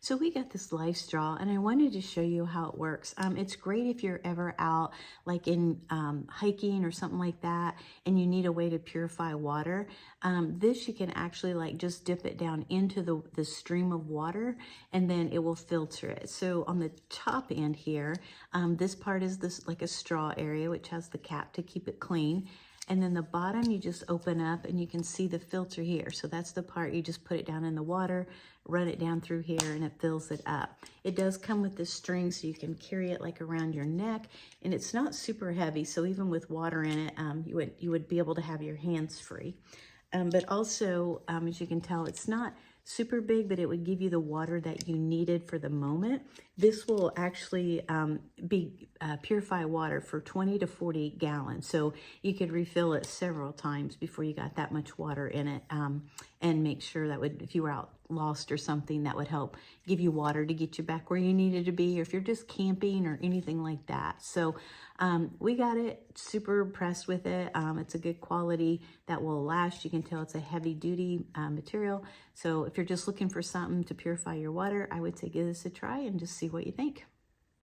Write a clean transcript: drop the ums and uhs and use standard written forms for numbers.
So we got this LifeStraw, and I wanted to show you how it works. It's great if you're ever out, like in hiking or something like that, and you need a way to purify water. This you can actually like just dip it down into the stream of water, and then it will filter it. So on the top end here, this part is this like a straw area, which has the cap to keep it clean. And then the bottom you just open up and you can see the filter here. So that's the part you just put it down in the water, run it down through here, and it fills it up. It does come with this string so you can carry it like around your neck, and it's not super heavy. So even with water in it, you would be able to have your hands free. But also, as you can tell, it's not super big, but it would give you the water that you needed for the moment. This will actually purify water for 20 to 40 gallons. So you could refill it several times before you got that much water in it, and make sure that would, if you were out lost or something, that would help give you water to get you back where you needed to be, or if you're just camping or anything like that. So we got it, super impressed with it. It's a good quality that will last. You can tell it's a heavy duty material. So if you're just looking for something to purify your water, I would say give this a try and just see what you think.